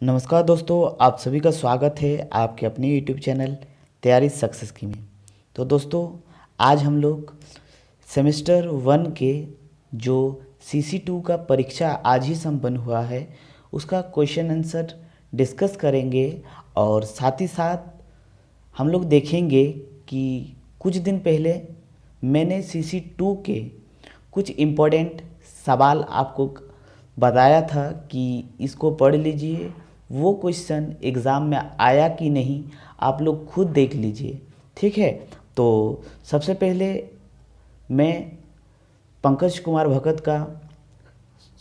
नमस्कार दोस्तों, आप सभी का स्वागत है आपके अपने यूट्यूब चैनल तैयारी सक्सेस की में। तो दोस्तों, आज हम लोग सेमेस्टर 1 के जो CC2 का परीक्षा आज ही संपन्न हुआ है उसका क्वेश्चन आंसर डिस्कस करेंगे और साथ ही साथ हम लोग देखेंगे कि कुछ दिन पहले मैंने CC2 के कुछ इम्पोर्टेंट सवाल आपको बताया था कि इसको पढ़ लीजिए। वो क्वेश्चन एग्ज़ाम में आया कि नहीं आप लोग खुद देख लीजिए, ठीक है। तो सबसे पहले मैं पंकज कुमार भगत का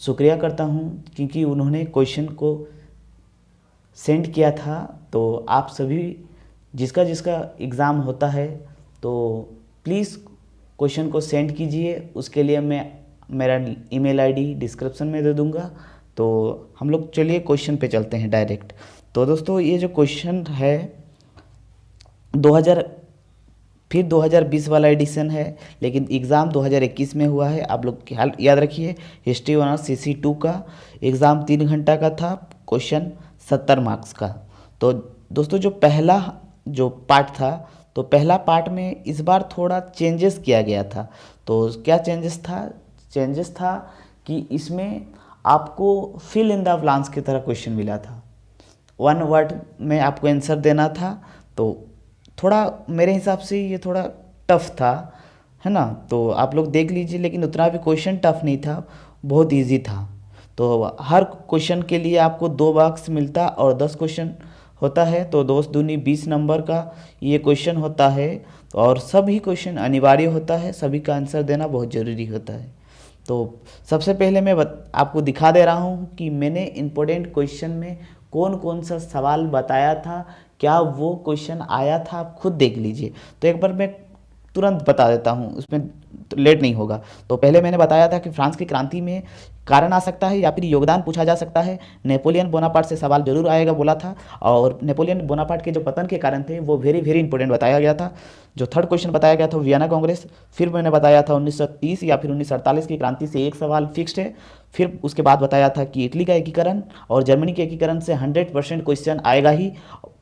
शुक्रिया करता हूँ क्योंकि उन्होंने क्वेश्चन को सेंड किया था। तो आप सभी जिसका जिसका एग्ज़ाम होता है तो प्लीज़ क्वेश्चन को सेंड कीजिए। उसके लिए मैं मेरा ईमेल आईडी डिस्क्रिप्शन में दे दूंगा। तो हम लोग चलिए क्वेश्चन पे चलते हैं डायरेक्ट। तो दोस्तों, ये जो क्वेश्चन है 2020 वाला एडिशन है, लेकिन एग्ज़ाम 2021 में हुआ है। आप लोग ख्याल याद रखिए, हिस्ट्री ऑनर्स CC2 का एग्ज़ाम 3 घंटा का था, क्वेश्चन 70 मार्क्स का। तो दोस्तों, जो पहला जो पार्ट था, तो पहला पार्ट में इस बार थोड़ा चेंजेस किया गया था। तो क्या चेंजेस था कि इसमें आपको फिल इन द ब्लैंक्स की तरह क्वेश्चन मिला था। 1 वर्ड में आपको आंसर देना था। तो थोड़ा मेरे हिसाब से ये थोड़ा टफ था, है ना। तो आप लोग देख लीजिए, लेकिन उतना भी क्वेश्चन टफ नहीं था, बहुत इजी था। तो हर क्वेश्चन के लिए आपको 2 मार्क्स मिलता और 10 क्वेश्चन होता है। तो 2 दूनी 20 नंबर का ये क्वेश्चन होता है और सभी क्वेश्चन अनिवार्य होता है, सभी का आंसर देना बहुत ज़रूरी होता है। तो सबसे पहले मैं आपको दिखा दे रहा हूँ कि मैंने इम्पोर्टेंट क्वेश्चन में कौन कौन सा सवाल बताया था, क्या वो क्वेश्चन आया था, आप खुद देख लीजिए। तो एक बार मैं तुरंत बता देता हूँ, उसमें लेट नहीं होगा। तो पहले मैंने बताया था कि फ्रांस की क्रांति में कारण आ सकता है या फिर योगदान पूछा जा सकता है। नेपोलियन बोनापार्ट से सवाल जरूर आएगा बोला था, और नेपोलियन बोनापार्ट के जो पतन के कारण थे वो वेरी वेरी इंपॉर्टेंट बताया गया था। जो थर्ड क्वेश्चन बताया गया था वियना कांग्रेस। फिर मैंने बताया था 1930 या फिर 1948 की क्रांति से एक सवाल फिक्स्ड है। फिर उसके बाद बताया था कि इटली का एकीकरण और जर्मनी के एकीकरण से 100% क्वेश्चन आएगा ही।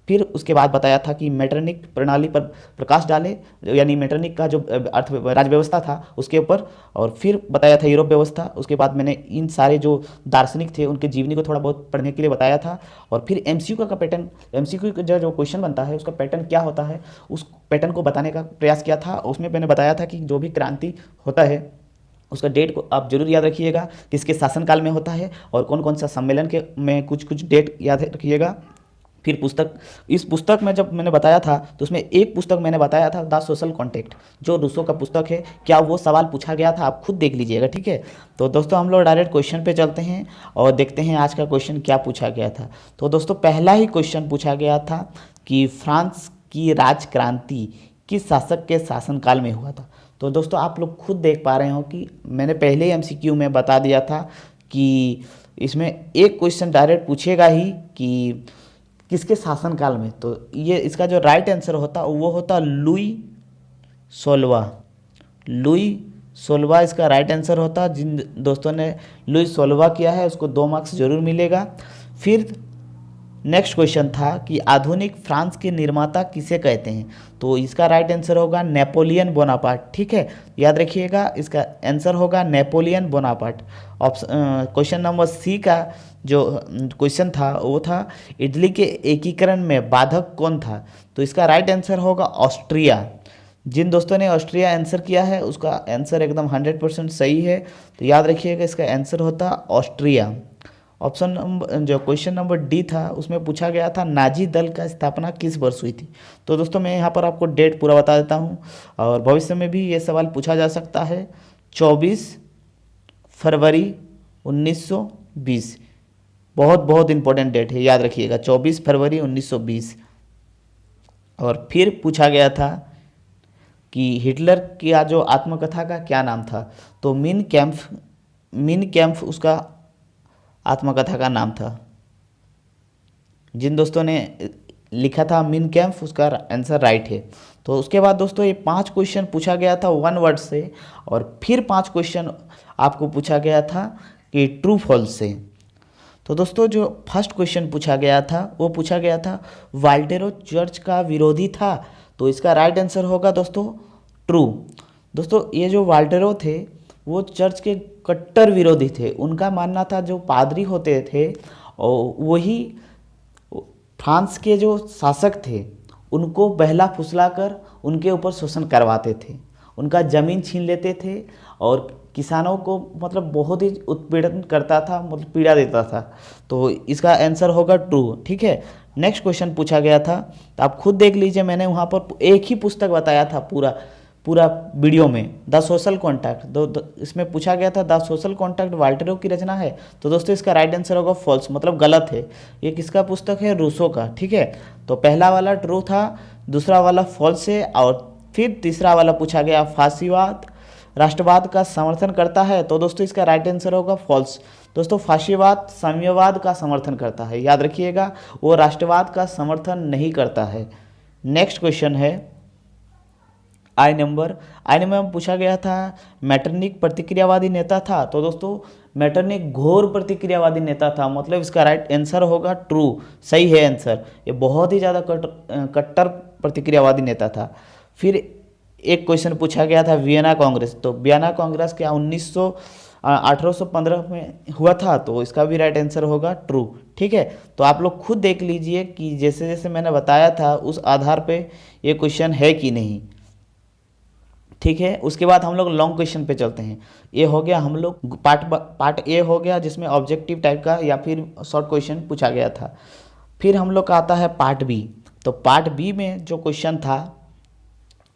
फिर उसके बाद बताया था कि मेटरनिक प्रणाली पर प्रकाश डाले, यानी मेटरनिक का जो अर्थ राज्य व्यवस्था था उसके ऊपर। और फिर बताया था यूरोप व्यवस्था। उसके बाद मैंने इन सारे जो दार्शनिक थे उनके जीवनी को थोड़ा बहुत पढ़ने के लिए बताया था। और फिर MCQ का पैटर्न, MCQ का जो क्वेश्चन बनता है उसका पैटर्न क्या होता है, उस पैटर्न को बताने का प्रयास किया था। उसमें मैंने बताया था कि जो भी क्रांति होता है उसका डेट को आप जरूर याद रखिएगा, किसके शासनकाल में होता है, और कौन कौन सा सम्मेलन के में कुछ डेट याद रखिएगा। फिर इस पुस्तक में जब मैंने बताया था तो उसमें एक पुस्तक मैंने बताया था द सोशल कॉन्ट्रैक्ट, जो रूसो का पुस्तक है। क्या वो सवाल पूछा गया था, आप खुद देख लीजिएगा, ठीक है। तो दोस्तों, हम लोग डायरेक्ट क्वेश्चन पे चलते हैं और देखते हैं आज का क्वेश्चन क्या पूछा गया था। तो दोस्तों, पहला ही क्वेश्चन पूछा गया था कि फ्रांस की राजक्रांति किस शासक के शासनकाल में हुआ था। तो दोस्तों, आप लोग खुद देख पा रहे हो कि मैंने पहले ही MCQ में बता दिया था कि इसमें एक क्वेश्चन डायरेक्ट पूछेगा ही कि किसके शासनकाल में। तो ये इसका जो राइट आंसर होता वो होता लुई 16। लुई 16 इसका राइट आंसर होता। जिन दोस्तों ने लुई 16 किया है उसको 2 मार्क्स जरूर मिलेगा। फिर नेक्स्ट क्वेश्चन था कि आधुनिक फ्रांस के निर्माता किसे कहते हैं। तो इसका राइट आंसर होगा नेपोलियन बोनापार्ट, ठीक है। याद रखिएगा, इसका आंसर होगा Napoleon Bonaparte. Question number C का जो क्वेश्चन था वो था इटली के एकीकरण में बाधक कौन था। तो इसका राइट आंसर होगा ऑस्ट्रिया। जिन दोस्तों ने ऑस्ट्रिया आंसर किया है उसका आंसर एकदम 100% सही है। तो याद रखिएगा, इसका आंसर होता ऑस्ट्रिया। ऑप्शन नंबर जो क्वेश्चन नंबर D था उसमें पूछा गया था नाजी दल का स्थापना किस वर्ष हुई थी। तो दोस्तों, मैं यहाँ पर आपको डेट पूरा बता देता हूँ और भविष्य में भी ये सवाल पूछा जा सकता है। 24 फरवरी 1920 बहुत बहुत इंपॉर्टेंट डेट है, याद रखिएगा, 24 फरवरी 1920। और फिर पूछा गया था कि हिटलर की जो आत्मकथा का क्या नाम था। तो मिन कैम्फ उसका आत्मकथा का नाम था। जिन दोस्तों ने लिखा था मिन कैम्फ उसका आंसर राइट है। तो उसके बाद दोस्तों, ये 5 क्वेश्चन पूछा गया था 1 वर्ड से, और फिर 5 क्वेश्चन आपको पूछा गया था कि ट्रू फॉल्स से। तो दोस्तों जो फर्स्ट क्वेश्चन पूछा गया था वो पूछा गया था वाल्टेरो चर्च का विरोधी था, तो इसका राइट आंसर होगा दोस्तों ट्रू। दोस्तों ये जो वाल्टेरो थे वो चर्च के कट्टर विरोधी थे। उनका मानना था जो पादरी होते थे और वही फ्रांस के जो शासक थे उनको बहला फुसला कर उनके ऊपर शोषण करवाते थे, उनका ज़मीन छीन लेते थे और किसानों को मतलब बहुत ही उत्पीड़न करता था, मतलब पीड़ा देता था। तो इसका आंसर होगा ट्रू। ठीक है, नेक्स्ट क्वेश्चन पूछा गया था, तो आप खुद देख लीजिए, मैंने वहाँ पर एक ही पुस्तक बताया था पूरा पूरा वीडियो में, द सोशल कॉन्ट्रैक्ट। इसमें पूछा गया था द सोशल कॉन्ट्रैक्ट वाल्टेरो की रचना है, तो दोस्तों इसका राइट आंसर होगा फॉल्स, मतलब गलत है। ये किसका पुस्तक है? रूसो का। ठीक है, तो पहला वाला ट्रू था, दूसरा वाला फॉल्स है, और फिर तीसरा वाला पूछा गया फासीवाद राष्ट्रवाद का समर्थन करता है, तो दोस्तों इसका राइट आंसर होगा फॉल्स। दोस्तों फासीवाद साम्यवाद का समर्थन करता है, याद रखिएगा, वो राष्ट्रवाद का समर्थन नहीं करता है। नेक्स्ट क्वेश्चन है आई नंबर में पूछा गया था मैटरनिक प्रतिक्रियावादी नेता था, तो दोस्तों मैटरनिक घोर प्रतिक्रियावादी नेता था, मतलब इसका राइट आंसर होगा ट्रू, सही है आंसर। ये बहुत ही ज़्यादा कट्टर प्रतिक्रियावादी नेता था। फिर एक क्वेश्चन पूछा गया था वियना कांग्रेस, तो वियना कांग्रेस क्या 1815 में हुआ था, तो इसका भी राइट आंसर होगा ट्रू। ठीक है, तो आप लोग खुद देख लीजिए कि जैसे जैसे मैंने बताया था उस आधार पे ये क्वेश्चन है कि नहीं। ठीक है, उसके बाद हम लोग लॉन्ग क्वेश्चन पे चलते हैं। ये हो गया हम लोग पार्ट ए हो गया, जिसमें ऑब्जेक्टिव टाइप का या फिर शॉर्ट क्वेश्चन पूछा गया था। फिर हम लोग का आता है पार्ट बी, तो पार्ट बी में जो क्वेश्चन था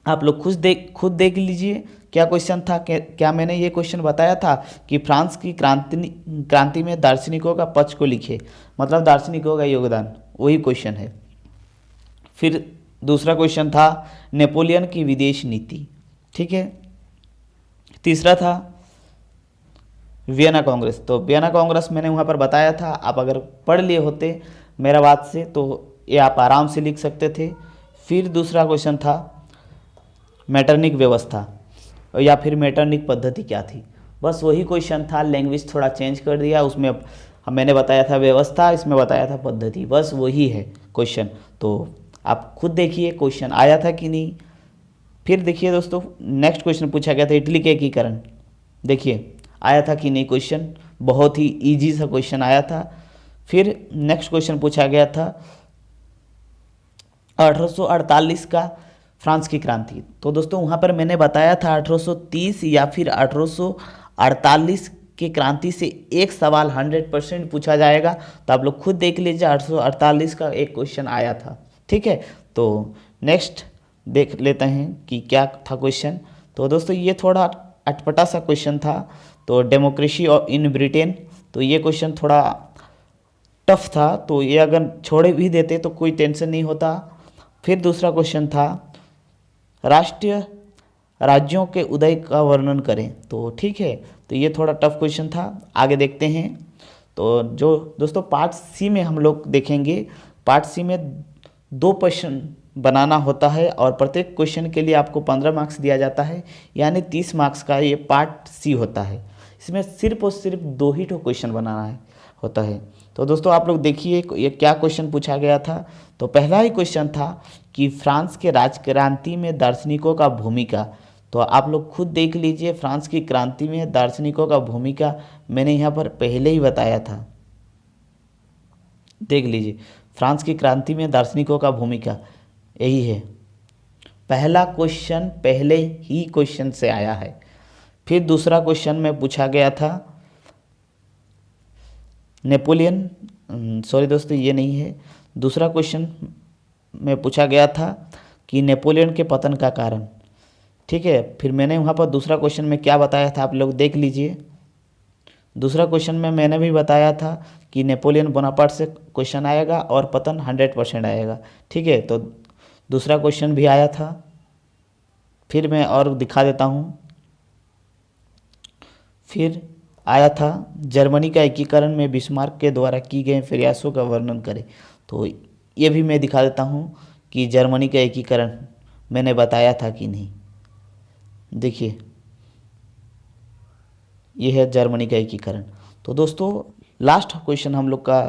आप लोग खुद देख लीजिए क्या क्वेश्चन था। क्या मैंने ये क्वेश्चन बताया था कि फ्रांस की क्रांति में दार्शनिकों का पक्ष को लिखे, मतलब दार्शनिकों का योगदान, वही क्वेश्चन है। फिर दूसरा क्वेश्चन था नेपोलियन की विदेश नीति। ठीक है, तीसरा था वियना कांग्रेस, तो वियना कांग्रेस मैंने वहाँ पर बताया था, आप अगर पढ़ लिए होते मेरा बात से तो ये आप आराम से लिख सकते थे। फिर दूसरा क्वेश्चन था मैटरनिक व्यवस्था या फिर मैटरनिक पद्धति क्या थी, बस वही क्वेश्चन था, लैंग्वेज थोड़ा चेंज कर दिया, उसमें मैंने बताया था व्यवस्था, इसमें बताया था पद्धति, बस वही है क्वेश्चन। तो आप खुद देखिए क्वेश्चन आया था कि नहीं। फिर देखिए दोस्तों नेक्स्ट क्वेश्चन पूछा गया था इटली के एकीकरण, देखिए आया था कि नहीं क्वेश्चन, बहुत ही इजी सा क्वेश्चन आया था। फिर नेक्स्ट क्वेश्चन पूछा गया था 1848 का फ्रांस की क्रांति, तो दोस्तों वहाँ पर मैंने बताया था 1830 या फिर 1848 की क्रांति से एक सवाल 100% पूछा जाएगा, तो आप लोग खुद देख लीजिए 1848 का एक क्वेश्चन आया था। ठीक है, तो नेक्स्ट देख लेते हैं कि क्या था क्वेश्चन। तो दोस्तों ये थोड़ा अटपटा सा क्वेश्चन था, तो डेमोक्रेसी इन ब्रिटेन, तो ये क्वेश्चन थोड़ा टफ था, तो ये अगर छोड़े भी देते तो कोई टेंशन नहीं होता। फिर दूसरा क्वेश्चन था राष्ट्रीय राज्यों के उदय का वर्णन करें, तो ठीक है, तो ये थोड़ा टफ क्वेश्चन था, आगे देखते हैं। तो जो दोस्तों पार्ट सी में हम लोग देखेंगे, पार्ट सी में 2 क्वेश्चन बनाना होता है और प्रत्येक क्वेश्चन के लिए आपको 15 मार्क्स दिया जाता है, यानी 30 मार्क्स का ये पार्ट सी होता है। इसमें सिर्फ और सिर्फ 2 ही क्वेश्चन बनाना होता है। तो दोस्तों आप लोग देखिए ये क्या क्वेश्चन पूछा गया था। तो पहला ही क्वेश्चन था कि फ्रांस के राजक्रांति में दार्शनिकों का भूमिका, तो आप लोग खुद देख लीजिए फ्रांस की क्रांति में दार्शनिकों का भूमिका मैंने यहाँ पर पहले ही बताया था, देख लीजिए फ्रांस की क्रांति में दार्शनिकों का भूमिका यही है, पहला क्वेश्चन पहले ही क्वेश्चन से आया है। फिर दूसरा क्वेश्चन में पूछा गया था नेपोलियन, सॉरी दोस्तों ये नहीं है, दूसरा क्वेश्चन में पूछा गया था कि नेपोलियन के पतन का कारण। ठीक है, फिर मैंने वहाँ पर दूसरा क्वेश्चन में क्या बताया था आप लोग देख लीजिए। दूसरा क्वेश्चन में मैंने भी बताया था कि नेपोलियन बोनापार्ट से क्वेश्चन आएगा और पतन 100% आएगा। ठीक है, तो दूसरा क्वेश्चन भी आया था। फिर मैं और दिखा देता हूँ, फिर आया था जर्मनी का एकीकरण में बिस्मार्क के द्वारा की गए प्रयासों का वर्णन करें, तो ये भी मैं दिखा देता हूँ कि जर्मनी का एकीकरण मैंने बताया था कि नहीं। देखिए ये है जर्मनी का एकीकरण। तो दोस्तों लास्ट क्वेश्चन हम लोग का,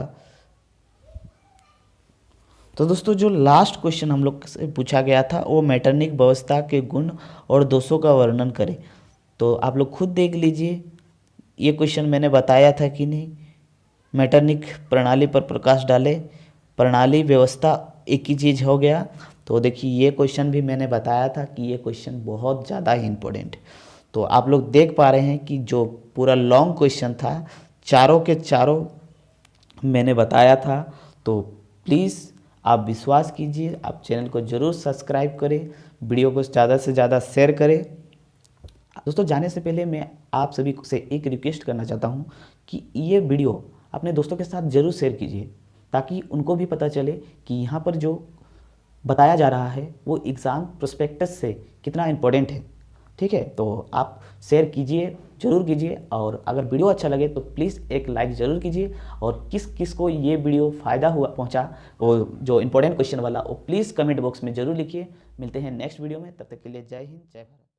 तो दोस्तों जो लास्ट क्वेश्चन हम लोग से पूछा गया था वो मैटरनिक व्यवस्था के गुण और दोषों का वर्णन करें। तो आप लोग खुद देख लीजिए, ये क्वेश्चन मैंने बताया था कि नहीं। मैटरनिक प्रणाली पर प्रकाश डाले, प्रणाली व्यवस्था एक ही चीज़ हो गया। तो देखिए ये क्वेश्चन भी मैंने बताया था कि ये क्वेश्चन बहुत ज़्यादा ही इम्पोर्टेंट। तो आप लोग देख पा रहे हैं कि जो पूरा लॉन्ग क्वेश्चन था, चारों के चारों मैंने बताया था। तो प्लीज़ आप विश्वास कीजिए, आप चैनल को ज़रूर सब्सक्राइब करें, वीडियो को ज़्यादा से ज़्यादा शेयर करें। दोस्तों जाने से पहले मैं आप सभी से एक रिक्वेस्ट करना चाहता हूँ कि ये वीडियो अपने दोस्तों के साथ ज़रूर शेयर कीजिए, ताकि उनको भी पता चले कि यहाँ पर जो बताया जा रहा है वो एग्ज़ाम प्रोस्पेक्टस से कितना इम्पोर्टेंट है। ठीक है, तो आप शेयर कीजिए, ज़रूर कीजिए। और अगर वीडियो अच्छा लगे तो प्लीज़ एक लाइक ज़रूर कीजिए। और किस किस को ये वीडियो फ़ायदा हुआ पहुंचा, वो जो इंपॉर्टेंट क्वेश्चन वाला, वो प्लीज़ कमेंट बॉक्स में ज़रूर लिखिए। मिलते हैं नेक्स्ट वीडियो में, तब तक के लिए जय हिंद, जय भारत।